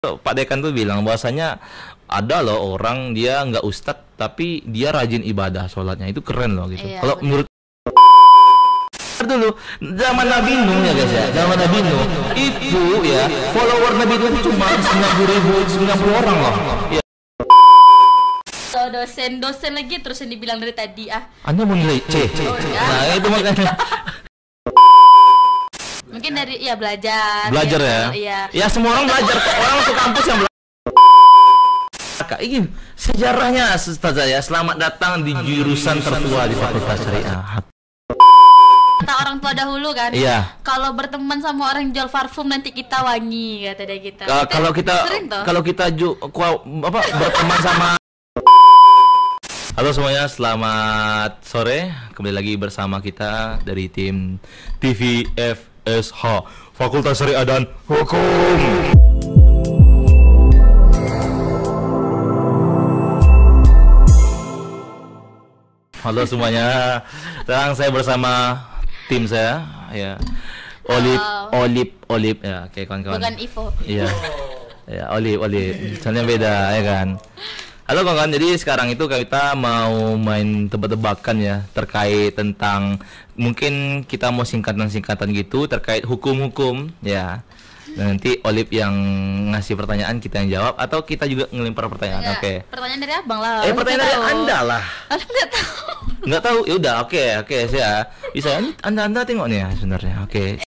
Pak Dekan tuh bilang bahwasanya ada loh orang dia nggak ustadz tapi dia rajin ibadah sholatnya, itu keren loh gitu. Iya, Kalau bener. menurut dulu zaman Nabi Nuh ya guys ya, zaman Nabi Nuh itu ya follower Nabi Nuh itu cuma 90 orang loh. Ya. So, dosen lagi terus yang dibilang dari tadi Anda mau nilai C. Oh, ya. Nah itu makanya mungkin dari ya belajar ya. Iya. Ya semua orang belajar, orang masuk kampus yang belajar. Ini sejarahnya Ustazah ya, selamat datang di jurusan tertua di Fakultas Syariah. Kata orang tua dahulu kan, Iya. kalau berteman sama orang yang jual parfum nanti kita wangi, kata dia kita. Kalau kita berteman sama. Halo semuanya, selamat sore. Kembali lagi bersama kita dari tim TVFSH Fakultas Syariah dan Hukum. Halo semuanya. Sekarang saya bersama tim saya ya. Olip ya, kayak kawan-kawan. Bukan Ivo. Iya. Ya, Olip. Soalnya beda ya kan. Halo kawan-kawan, jadi sekarang itu kita mau main tebak-tebakan ya terkait tentang, mungkin kita mau singkatan-singkatan gitu terkait hukum-hukum ya. Dan nanti Olip yang ngasih pertanyaan, kita yang jawab, atau kita juga ngelempar pertanyaan. Oke. Pertanyaan dari abang lah. Pertanyaan dari Anda lah. Anda nggak tahu. Nggak tahu? Ya udah, oke, saya bisa. Anda tengok nih ya sebenarnya. Oke.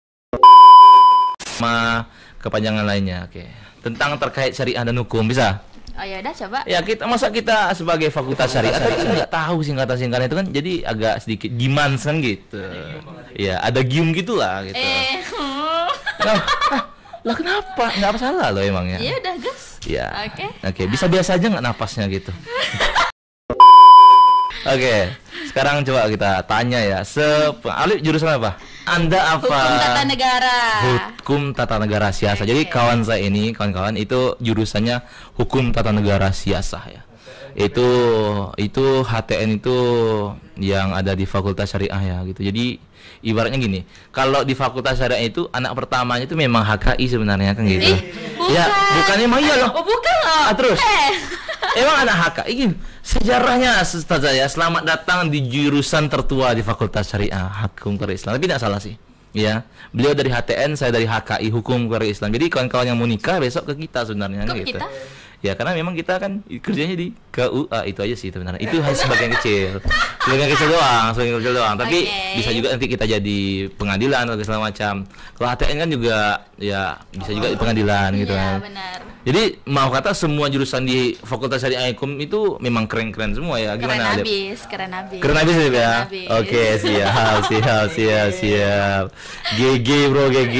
Sama kepanjangan lainnya. Oke. Tentang terkait syariah dan hukum, bisa? Oh ya udah, coba. Ya kita sebagai fakultas syariah tapi nggak tahu singkatan-singkatan itu kan, jadi agak sedikit gimans kan gitu. Ya ada gium gitulah gitu. Lah kenapa? Nggak salah loh emangnya. Iya udah gas. Ya. Oke. Bisa biasa aja nggak napasnya gitu. Oke. Sekarang coba kita tanya ya. Alif jurusan apa? Anda apa? Hukum tata negara. Hukum tata negara siasah. Jadi kawan-kawan itu jurusannya hukum tata negara siasah ya. Itu HTN itu yang ada di Fakultas Syariah ya gitu. Jadi ibaratnya gini, kalau di Fakultas Syariah itu anak pertamanya itu memang HKI sebenarnya kan gitu. Bukan. Ya, bukannya emang iya loh. Oh, bukan loh. Terus. Emang anak HKI gini. Sejarahnya Ustazah ya, selamat datang di jurusan tertua di Fakultas Syariah Hukum Keluarga Islam. Tapi tidak salah sih. Ya, beliau dari HTN, saya dari HKI Hukum Keluarga Islam. Jadi kawan-kawan yang mau nikah besok ke kita sebenarnya gitu. Kita? Ya karena memang kita kan kerjanya di KUA, itu aja sih sebenarnya. Itu hanya sebagian kecil. Sebagian kecil doang. Tapi bisa juga nanti kita jadi pengadilan atau segala macam. Kalau HTN kan juga ya bisa juga di pengadilan gitu kan. Benar. Jadi mau kata semua jurusan di Fakultas Syariah Hukum itu memang keren-keren semua ya. Gimana? Keren abis. Keren abis ya. Oke, siap. GG bro, GG.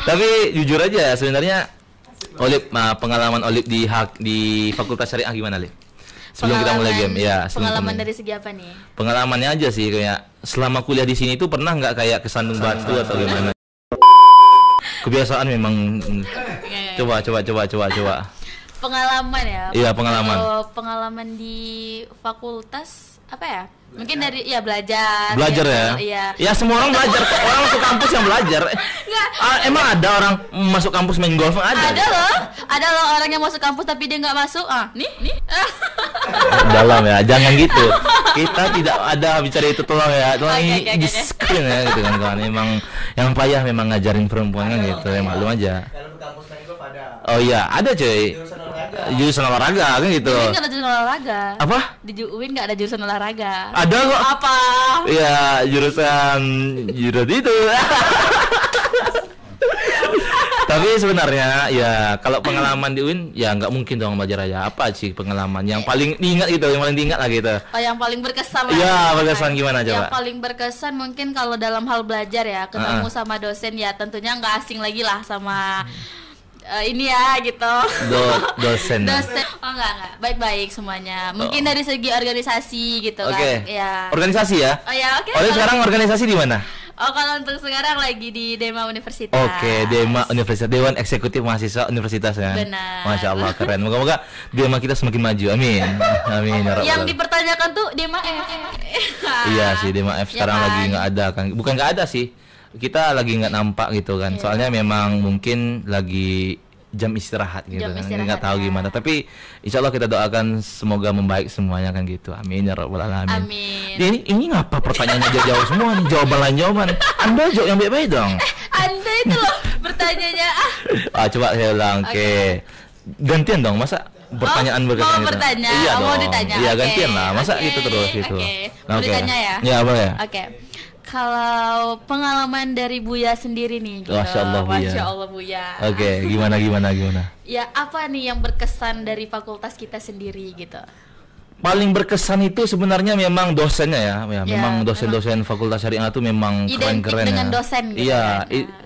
Tapi jujur aja sebenarnya Olip, pengalaman Olip di Fakultas Syariah gimana, Lip? Sebelum kita mulai game, ya. Pengalaman dari segi apa nih? Pengalamannya aja sih, kayak selama kuliah di sini itu pernah nggak kayak kesandung batu atau gimana? Kebiasaan memang. Coba. Pengalaman ya? Iya, pengalaman. Kalau pengalaman di fakultas apa ya? Mungkin dari belajar ya. Iya. Ya semua orang belajar. Orang masuk kampus yang belajar. Emang ada orang masuk kampus main golf? Ada loh orang yang masuk kampus tapi dia nggak masuk. Nih. Dalam ya, jangan gitu. Kita tidak ada bicara itu, tolong ya. Tolong ini di screen ya gitu kan. Memang yang payah memang ngajarin perempuan kan gitu. Ya maklum aja. Oh iya, ada cuy. Jurusan olahraga kan gitu. Di UIN nggak ada jurusan olahraga. Apa? Di UIN nggak ada jurusan olahraga. Ada kok. Apa? Iya, jurusan itu. Tapi sebenarnya ya kalau pengalaman di UIN ya nggak mungkin dong belajar aja. Apa sih pengalaman yang paling diingat gitu, yang paling diingat lah gitu? Oh, yang paling berkesan lah. Iya, berkesan gimana coba? Yang paling berkesan mungkin kalau dalam hal belajar ya, ketemu sama dosen ya tentunya nggak asing lagi lah sama ini ya gitu. Dosen. Oh enggak. Baik-baik semuanya. Mungkin dari segi organisasi gitu kan. Ya. Organisasi ya? Oh ya, oke. Sekarang organisasi di mana? Oh, kalau untuk sekarang lagi di Dema Universitas. Oke, Dema Universitas, Dewan Eksekutif Mahasiswa Universitas ya. Benar. Masya Allah, keren. Moga-moga Dema kita semakin maju. Amin. Amin. Yang dipertanyakan tuh Dema F. Iya sih, Dema F sekarang lagi nggak ada kan. Bukan nggak ada sih. kita lagi nggak nampak gitu kan. Soalnya memang mungkin lagi jam istirahat gitu kan, nggak tahu gimana. Tapi insya Allah kita doakan semoga membaik semuanya kan gitu. Amin ya rabbal alamin. Amin. Ini ngapa pertanyaannya jauh semua nih, jawaban. Anda jawab yang baik-baik dong. Anda itu loh bertanyanya. Coba saya ulang. Oke. Gantian dong, masa pertanyaan berkaitan mau bertanya, iya dong. Mau ditanya. Iya, gantian lah. Masa gitu terus gitu. Mau ditanya ya? Ya, boleh. Oke. Kalau pengalaman dari Buya sendiri nih gitu. Masya Allah Buya. Oke, gimana? Ya, apa nih yang berkesan dari fakultas kita sendiri gitu? Paling berkesan itu sebenarnya memang dosennya ya. Memang dosen-dosen fakultas syariah itu memang keren-keren dengan ya. Dosen gitu. Iya,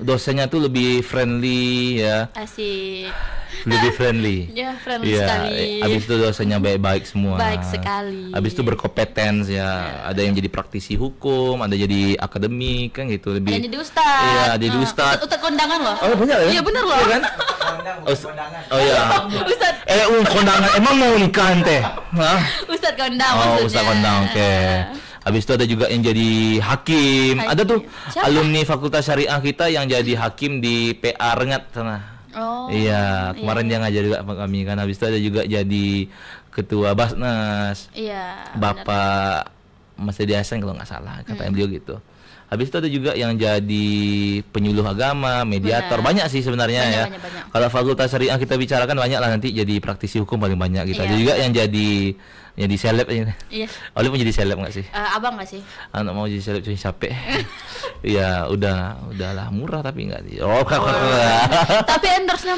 dosennya tuh lebih friendly ya. Asik. Lebih friendly. Ya, friendly sekali. Abis itu dosennya baik-baik semua. Baik sekali. Abis itu berkompetens ya. Ada yang jadi praktisi hukum, ada jadi akademik kan gitu. Ada yang jadi ustaz. Iya, jadi ustaz. Ustaz kondangan loh. Oh, benar ya? Iya, benar loh. Iya kan? Oh iya. Ustaz. Kondangan. Emang mau nikah ente? Hah? Ustaz kondang maksudnya. Ustaz kondang, oke. Habis itu ada juga yang jadi hakim. Ada tuh alumni fakultas syariah kita yang jadi hakim di PA Rengat sana. Oh. Iya, kemarin dia ngajar juga sama kami kan. Habis itu ada juga jadi ketua Basnas. Iya. Bapak Mas Edi Hasan kalau nggak salah, kata beliau gitu. Habis itu ada juga yang jadi penyuluh agama, mediator. Banyak sih sebenarnya banyak. Kalau fakultas syariah kita bicarakan banyak lah, nanti jadi praktisi hukum paling banyak gitu. Ada juga yang jadi seleb. Iya. Oleh mau jadi seleb nggak sih? Abang nggak sih? Anak mau jadi seleb cuma capek. Iya, udahlah murah tapi nggak sih. Tapi endorse-nya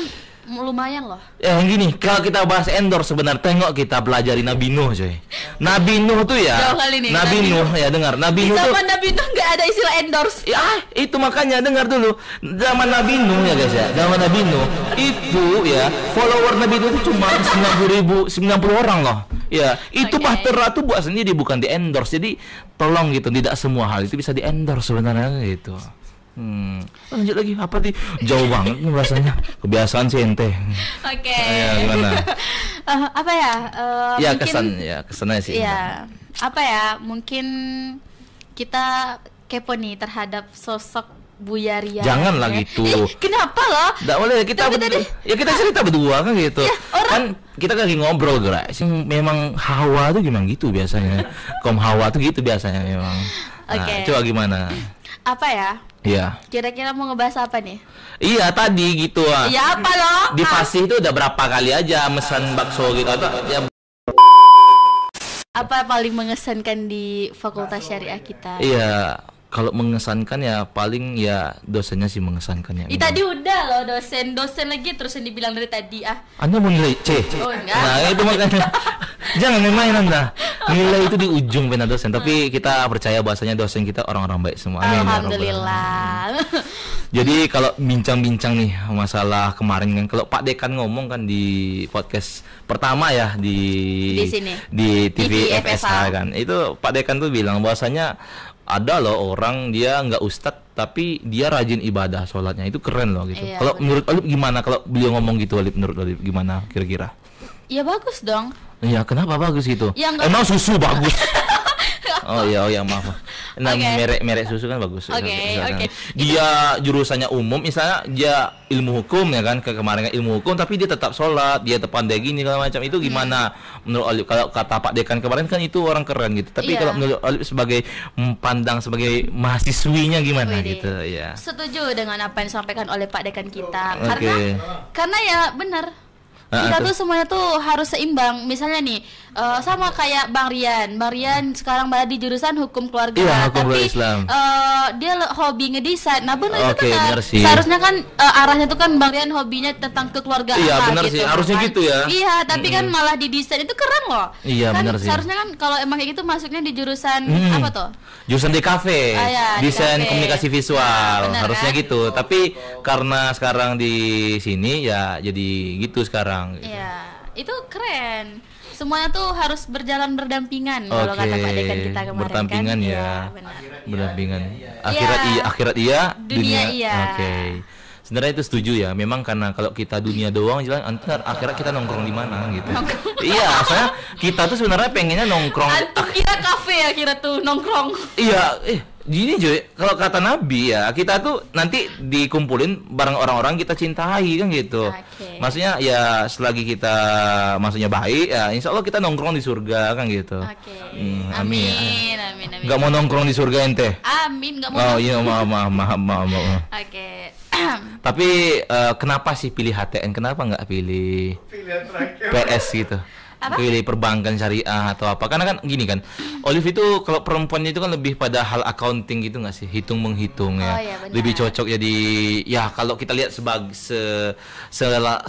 lumayan loh. Yang gini, kalau kita bahas endorse sebenarnya, tengok kita pelajari Nabi Nuh coy. Nabi Nuh tuh ya. Nabi Nuh ya, dengar. Nabi Nuh tuh. Zaman Nabi Nuh nggak ada istilah endorse. Ya, itu makanya dengar dulu. Zaman Nabi Nuh ya guys ya. Zaman Nabi Nuh itu ya, follower Nabi Nuh itu cuma 90 orang loh. Ya, itu bahtera tuh buat sendiri, bukan di endorse. Jadi tolong gitu, tidak semua hal itu bisa di endorse sebenarnya gitu. Lanjut lagi, apa sih? Jauh banget nih rasanya. Kebiasaan sih ente. Oke. Gimana? Apa ya? Ya mungkin, kesannya sih. Iya. Apa ya? Mungkin kita kepo nih terhadap sosok Buya Ria. Janganlah gitu. Kenapa loh? Nggak boleh, kita cerita berdua kan gitu. Ya, kan kita lagi ngobrol guys. Memang Hawa tuh gimana gitu biasanya. Hawa tuh gitu biasanya memang. Coba gimana? Apa ya? Iya. Kira-kira mau ngebahas apa nih? Iya tadi gitu Iya apa loh? Di Fasih itu udah berapa kali aja mesen bakso gitu atau ya. Apa paling mengesankan di fakultas syariah kita? Iya, kalau mengesankan ya paling ya dosennya sih mengesankan ya. Tadi udah loh dosen lagi terus yang dibilang dari tadi Anda mau nilai C? Oh enggak. Nah itu makanya jangan main Anda. Nilai itu di ujung pena dosen. Tapi kita percaya bahasanya dosen kita orang-orang baik semua. Amin. Alhamdulillah. Jadi kalau bincang-bincang nih masalah kemarin kan, kalau Pak Dekan ngomong kan di podcast pertama ya di sini di TV FSH kan, itu Pak Dekan tuh bilang bahwasanya ada loh orang dia nggak ustadz tapi dia rajin ibadah sholatnya, itu keren loh gitu. Kalau menurut Alip gimana kalau beliau ngomong gitu, Alip, menurut Alip gimana kira-kira? Ya bagus dong. Iya, kenapa bagus gitu? Ya, emang susu bagus. Oh iya maaf. Nah, merek susu kan bagus. Oke. Dia jurusannya umum, misalnya dia ilmu hukum ya kan, kemarin kan ilmu hukum tapi dia tetap sholat, dia pandai gini segala macam. Itu gimana menurut Alif? Kalau kata Pak Dekan kemarin kan itu orang keren gitu. Tapi kalau menurut Alif sebagai pandang sebagai mahasiswinya gimana gitu ya. Setuju dengan apa yang disampaikan oleh Pak Dekan kita. Karena ya benar. Kita tuh semuanya tuh harus seimbang. Misalnya nih, sama kayak Bang Rian sekarang berada di jurusan hukum keluarga, tapi Islam. Dia hobi ngedesain. Nah benar itu benar. Sih. Seharusnya kan arahnya tuh kan Bang Rian hobinya tentang kekeluargaan. Iya benar gitu, sih, harusnya kan gitu ya. Iya, tapi kan malah di desain itu keren loh. Iya kan benar sih. Seharusnya kan kalau emang kayak gitu masuknya di jurusan apa tuh? Jurusan DKV, desain komunikasi visual. Harusnya kan? Gitu. Tapi karena sekarang di sini ya jadi gitu sekarang. Iya, itu keren. Semuanya tuh harus berjalan berdampingan kalau kata Pak Dekan kita kemarin. Berdampingan kan? Ya, berdampingan. Akhirat iya, dunia iya. Oke. Sebenarnya itu setuju ya. Memang karena kalau kita dunia doang jalan, antar akhirat kita nongkrong di mana gitu. Iya, soalnya kita tuh sebenarnya pengennya nongkrong. Antum kira kafe ya, kira tuh nongkrong. Iya, gini Joy, kalau kata Nabi ya, kita tuh nanti dikumpulin bareng orang-orang kita cintai kan gitu. Maksudnya ya selagi kita maksudnya baik ya, insya Allah kita nongkrong di surga kan gitu. Amin. Gak mau nongkrong di surga ente? Amin, gak mau. Oh iya, maaf. Oke. Tapi kenapa sih pilih HTN? Kenapa nggak pilih PS gitu? Pilih perbankan syariah atau apa? Karena kan gini kan, Olive itu kalau perempuannya itu kan lebih pada hal accounting gitu nggak sih, hitung menghitung ya. Iya, lebih cocok jadi ya kalau kita lihat sebagai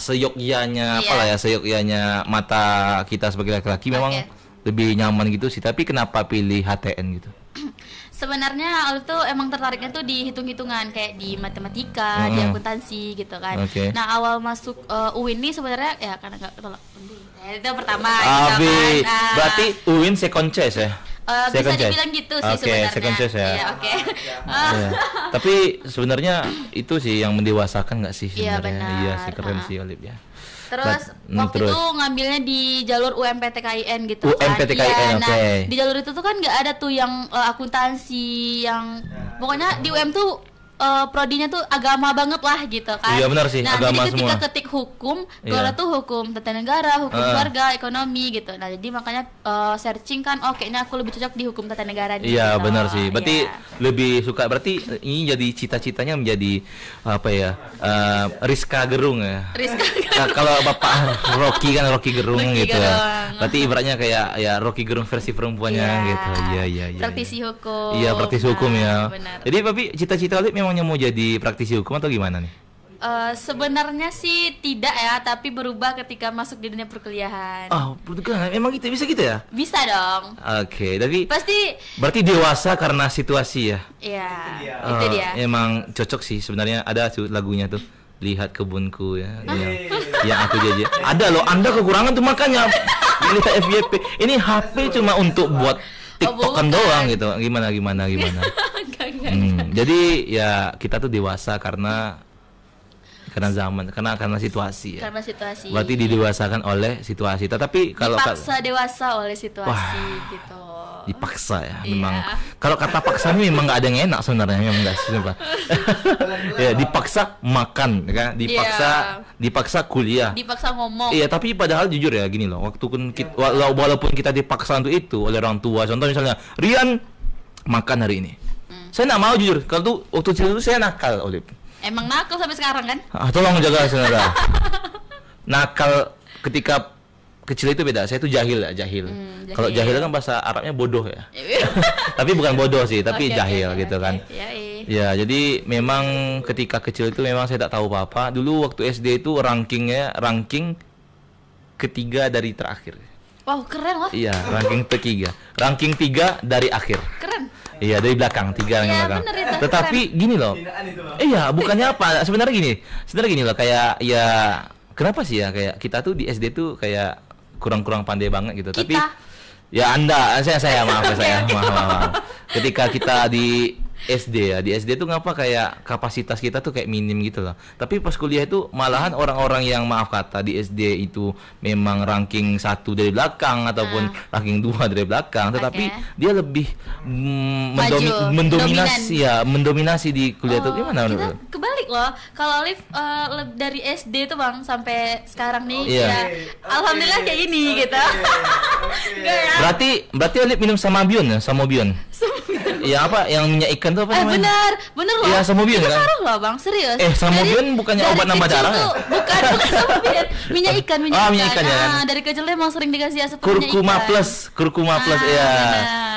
seyogyanya apalah ya, seyogyanya mata kita sebagai laki-laki memang lebih nyaman gitu sih. Tapi kenapa pilih HTN gitu? Sebenarnya Olive tuh emang tertariknya tuh di hitung-hitungan kayak di matematika, di akuntansi gitu kan. Nah awal masuk UIN ini sebenarnya ya karena nggak ketolak itu pertama gitu kan. Berarti UIN second choice ya? Bisa dibilang gitu sih sebenarnya. Second choice ya. Tapi sebenarnya itu sih yang mendewasakan nggak sih sebenarnya? Iya sih, keren sih Olive ya. Terus waktu itu ngambilnya di jalur UMPTKIN gitu UMPTKIN, kan. Nah, di jalur itu tuh kan nggak ada tuh yang akuntansi yang pokoknya di UM tuh prodinya tuh agama banget lah gitu kan. Iya benar sih, nah, agama jadi ketika semua. ketik hukum, keluar tuh hukum tata negara, hukum keluarga, ekonomi gitu. Nah, jadi makanya searching kan, kayaknya aku lebih cocok di hukum tata negara gitu. Iya benar sih. Berarti lebih suka, berarti ini jadi cita-citanya menjadi apa ya? Rizka Gerung ya. Rizka kalau Bapak Rocky kan Rocky Gerung gitu ya. Berarti ibaratnya kayak ya Rocky Gerung versi perempuannya gitu. Iya. Praktisi hukum. Iya, praktisi hukum ya. Benar. Jadi Papi cita-cita Olip memangnya mau jadi praktisi hukum atau gimana nih? Sebenarnya sih tidak ya, tapi berubah ketika masuk di dunia perkuliahan. Memang gitu, bisa gitu ya? Bisa dong. Oke, tapi pasti. Berarti dewasa karena situasi ya? Iya, itu dia. Emang cocok sih sebenarnya, ada lagunya tuh. Lihat kebunku ya, yang aku jajah. Ada loh, Anda kekurangan tuh makanya. Lihat FYP. Ini HP cuma untuk buat TikTokan doang gitu. Gimana? Jadi ya kita tuh dewasa karena zaman, karena situasi ya. Karena situasi. Berarti didewasakan oleh situasi. Tetapi kalau dipaksa dewasa oleh situasi gitu. Dipaksa ya, memang. Kalau kata paksa ini memang nggak ada yang enak sebenarnya, memang nggak sih, Pak. Ya, dipaksa makan, kan? Dipaksa kuliah. Dipaksa ngomong. Iya, tapi padahal jujur ya gini loh, waktu kita, walaupun kita dipaksa untuk itu oleh orang tua, contoh misalnya Rian makan hari ini. Saya nggak mau jujur, kalau tuh waktu kecil itu saya nakal, Olip. Emang nakal sampai sekarang kan? Tolong jaga saudara. Nakal ketika kecil itu beda. Saya itu jahil. Kalau jahil kan bahasa Arabnya bodoh ya. Tapi bukan bodoh sih, tapi jahil gitu kan. Ya, jadi memang ketika kecil itu memang saya tak tahu apa-apa. Dulu waktu SD itu ranking ketiga dari terakhir. Wow, keren loh. Iya, ranking ketiga. Ranking 3 dari akhir. Keren. Iya, dari belakang, 3 yang belakang. Bener, tetapi keren. Gini loh. Iya, bukannya apa? Sebenarnya gini loh, kayak ya kenapa sih ya kayak kita tuh di SD tuh kayak kurang pandai banget gitu. Tapi ya Anda, saya maaf. Ketika kita di SD ya, di SD tuh ngapa kayak kapasitas kita tuh kayak minim gitu loh. Tapi pas kuliah itu malahan orang-orang yang maaf kata di SD itu memang ranking 1 dari belakang ataupun ranking 2 dari belakang, tetapi dia lebih mendominasi di kuliah tuh gimana menurut? Kebalik loh. Kalau Olive dari SD tuh Bang sampai sekarang nih ya alhamdulillah kayak ini gitu. Berarti Olive minum sama Bion. Iya apa yang minyak ikan tuh apa namanya? Bener loh. Iya, Samobion kan? Sekarang loh Bang, serius. Samobion bukannya obat nambah darah ya? Bukan Samobion. Minyak ikan. Minyak ikan ya kan? Dari kecil emang sering dikasih asup Kurkuma plus ya.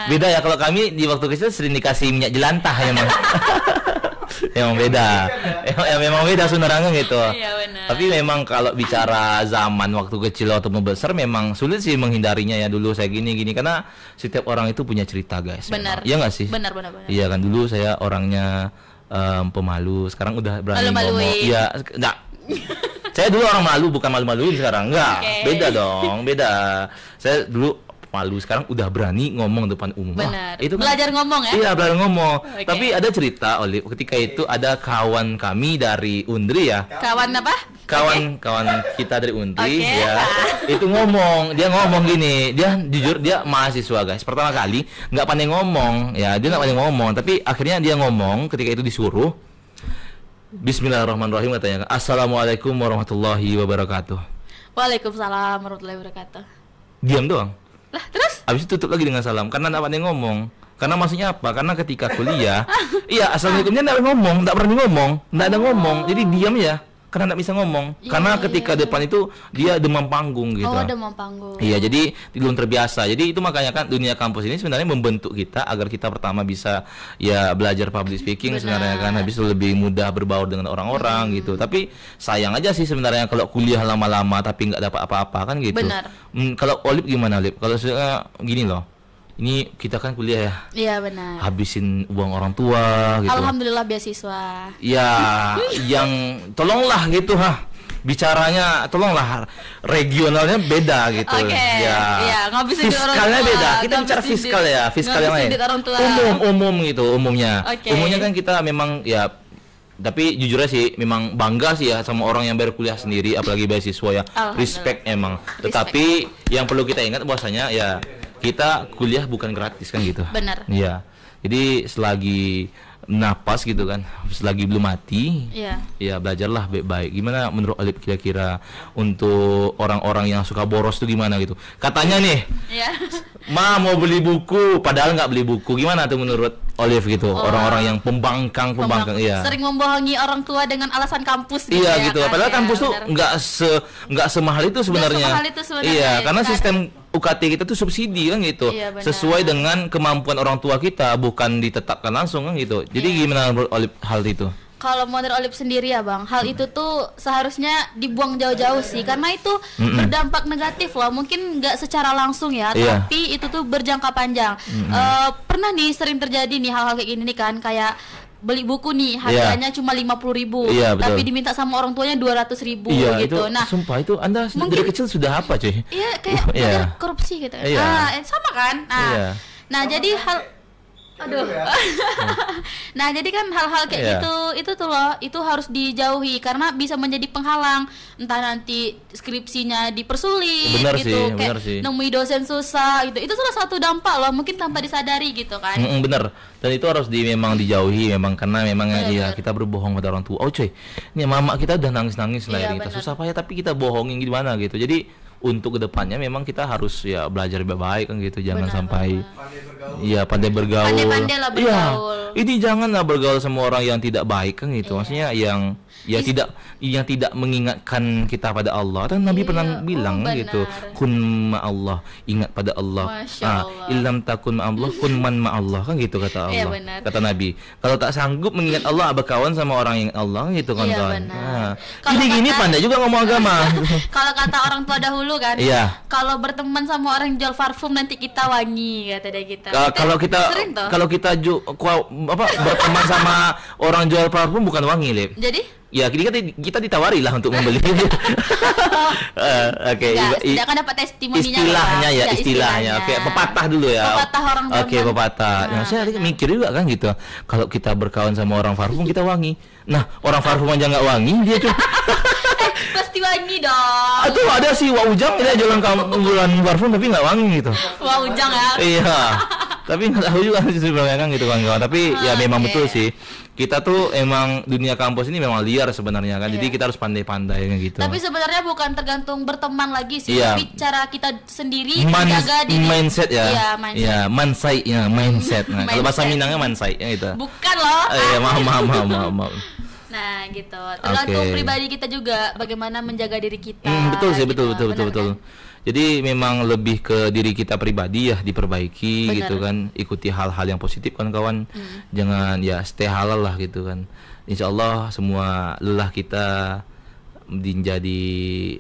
Beda ya, kalau kami di waktu kecil sering dikasih minyak jelantah emang. Emang beda. Memang beda sebenarnya gitu. Iya benar. Tapi memang kalau bicara zaman waktu kecil atau membesar memang sulit sih menghindarinya ya. Dulu saya gini karena setiap orang itu punya cerita, guys. Benar. Iya nggak sih? Benar. Iya kan, dulu saya orangnya pemalu, sekarang udah berani ngomong. Iya, enggak. Saya dulu orang malu, bukan malu-maluin sekarang. Enggak. Beda dong, beda. Saya dulu malu, sekarang udah berani ngomong depan umum. Benar. Itu kan, belajar ngomong ya? Iya, belajar ngomong. Okay. Tapi ada cerita, Olive, ketika itu ada kawan kami dari Undri ya. Kawan apa? Kawan kita dari Undri ya. Itu dia ngomong gini, dia jujur dia mahasiswa guys. Pertama kali nggak pandai ngomong ya, dia nggak pandai ngomong, tapi akhirnya dia ngomong ketika itu disuruh. Bismillahirrahmanirrahim katanya. Assalamualaikum warahmatullahi wabarakatuh. Waalaikumsalam warahmatullahi wabarakatuh. Diam doang. Lah, terus? Habis itu tutup lagi dengan salam karena nggak pandai ngomong. Karena maksudnya apa? Karena ketika kuliah, iya assalamualaikumnya nggak ngomong, nggak berani ngomong, nggak ada ngomong, jadi diam ya. Karena nggak bisa ngomong, karena ketika depan itu dia demam panggung gitu. Oh, demam panggung. Iya, jadi belum terbiasa. Jadi itu makanya kan dunia kampus ini sebenarnya membentuk kita agar kita pertama bisa ya belajar public speaking. Benar. Sebenarnya kan habis itu lebih mudah berbaur dengan orang-orang gitu. Tapi sayang aja sih sebenarnya kalau kuliah lama-lama tapi nggak dapat apa-apa kan gitu. Benar. Kalau Olip gimana, Olip? Kalau gini loh. Ini kita kan kuliah ya. Iya benar. Habisin uang orang tua gitu. Alhamdulillah beasiswa. Ya, yang tolonglah gitu bicaranya tolonglah regionalnya beda gitu. Ya. Iya, ngabisin fiskalnya beda. Kita bicara fiskal ya, fiskal yang lain. Umum gitu, umumnya. Umumnya kan kita memang ya, tapi jujur aja sih memang bangga sih ya sama orang yang berkuliah sendiri apalagi beasiswa ya. Respect emang. Tetapi yang perlu kita ingat bahwasanya ya kita kuliah bukan gratis kan gitu. Benar. Iya. Jadi selagi napas gitu kan, selagi belum mati, ya belajarlah baik-baik. Gimana menurut Olip kira-kira untuk orang-orang yang suka boros tuh gimana gitu? Katanya nih, Ma mau beli buku, padahal nggak beli buku. Gimana tuh menurut Olive gitu? Orang-orang yang pembangkang, iya. Sering membohongi orang tua dengan alasan kampus gitu. Iya gitu. Padahal kampus tuh nggak semahal itu sebenarnya. Iya, karena sistem UKT kita tuh subsidi kan gitu, sesuai dengan kemampuan orang tua kita, bukan ditetapkan langsung kan gitu. Jadi gimana menurut Olip hal itu? Kalau menurut Olip sendiri ya Bang, hal itu tuh seharusnya dibuang jauh-jauh sih, karena itu berdampak negatif loh. Mungkin nggak secara langsung ya, tapi itu tuh berjangka panjang. Pernah nih sering terjadi nih hal-hal kayak gini nih kan, kayak beli buku nih harganya cuma 50.000, tapi diminta sama orang tuanya 200.000 gitu. Itu, nah, sumpah itu Anda dari kecil sudah apa cuy? Iya kayak korupsi gitu. Sama kan? Nah jadi nah jadi kan hal-hal kayak gitu itu tuh loh, itu harus dijauhi karena bisa menjadi penghalang, entah nanti skripsinya dipersulit kayak nemui dosen susah gitu. Itu salah satu dampak loh, mungkin tanpa disadari gitu kan. Bener, dan itu harus memang dijauhi memang, karena memang kita berbohong pada orang tua. Oh cuy, ini mama kita udah nangis-nangis lahir kita susah payah tapi kita bohongin gimana gitu. Jadi untuk kedepannya memang kita harus ya belajar baik kan gitu, jangan sampai pandai bergaul. Pandai-pandailah bergaul. Ini janganlah bergaul sama orang yang tidak baik kan gitu. Maksudnya yang tidak mengingatkan kita pada Allah. Dan Nabi pernah bilang gitu, kun ma'allah, ingat pada Allah. Ilham takun ma'allah, kun man ma'allah kan gitu kata Allah. Kata Nabi. Kalau tak sanggup mengingat Allah, berkawan sama orang yang ingat Allah gitu kan kawan. Gini pandai juga ngomong agama. Kalau kata orang tua dahulu kan, kalau berteman sama orang jual parfum nanti kita wangi, kata dia gitu. Kalau kita berteman sama orang jual parfum bukan wangi, Lip. Jadi? Ya, kita ditawari lah untuk membeli. Tidak akan dapat testimoninya. Istilahnya. Oke, pepatah dulu ya. Pepatah orang zaman. Oke, pepatah. Nah, saya mikir juga kan gitu. Kalau kita berkawan sama orang parfum kita wangi. Nah, orang parfum aja nggak wangi, dia tuh pasti wangi dong. Atau ada sih Wak Ujang dia jualan parfum tapi nggak wangi gitu. Wak Ujang ya. Iya. Tapi nggak tahu juga sih sebenarnya kan gitu kawan-kawan. Tapi ya memang betul sih. Kita tuh emang dunia kampus ini memang liar sebenarnya kan. Jadi kita harus pandai-pandai kan gitu. Tapi sebenarnya bukan tergantung berteman lagi sih, tapi cara kita sendiri menjaga diri. Mindset ya. Iya, mindset. Nah, kalau bahasa Minangnya mansai ya gitu. Bukan loh. Maaf. Nah, gitu. Tergantung pribadi kita juga bagaimana menjaga diri kita. Betul sih, betul. Kan? Jadi memang lebih ke diri kita pribadi ya diperbaiki. Gitu kan, ikuti hal-hal yang positif kan kawan. Jangan stay halal lah gitu kan. Insya Allah semua lelah kita menjadi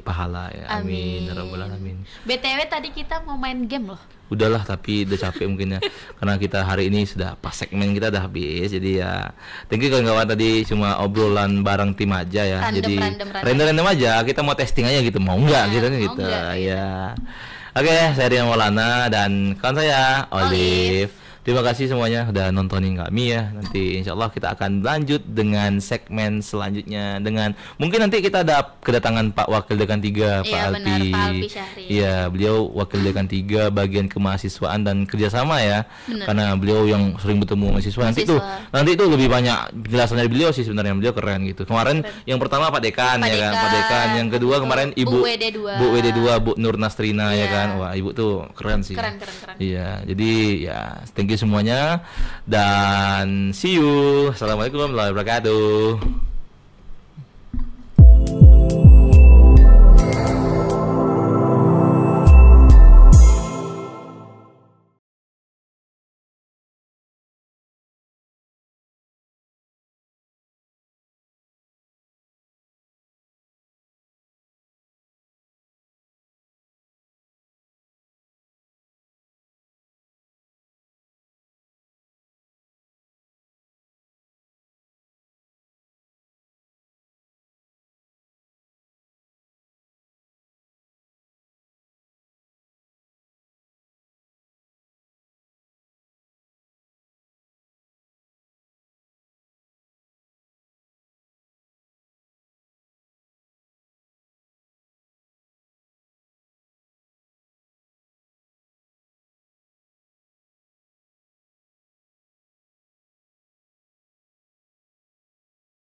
pahala ya. Amin. Rabbal alamin. BTW tadi kita mau main game loh. Udahlah, tapi udah capek mungkin ya. Karena kita hari ini sudah pas segmen kita udah habis. Jadi ya thank you kawan-kawan, tadi cuma obrolan bareng tim aja ya. Jadi random aja, kita mau testing aja gitu. Mau enggak gitu. Ya. Oke, saya Rian Maulana dan kawan saya Olive. Terima kasih semuanya udah nontonin kami ya. Nanti insya Allah kita akan lanjut dengan segmen selanjutnya dengan mungkin nanti kita ada kedatangan Pak Wakil Dekan 3 Pak Alpi. Benar, Pak Alpi Syahri. Iya, beliau Wakil Dekan 3 bagian kemahasiswaan dan kerjasama ya. Benar. Karena beliau yang sering bertemu mahasiswa. Nanti itu lebih banyak penjelasan dari beliau sih sebenarnya, beliau keren gitu. Kemarin yang pertama Pak Dekan ya kan, Pak Dekan. Yang kedua kemarin Ibu Bu WD2 Bu Nur Nastrina ya kan. Wah, Ibu tuh keren sih. Keren. Iya, jadi ya thank you semuanya dan see you. Assalamualaikum warahmatullahi wabarakatuh.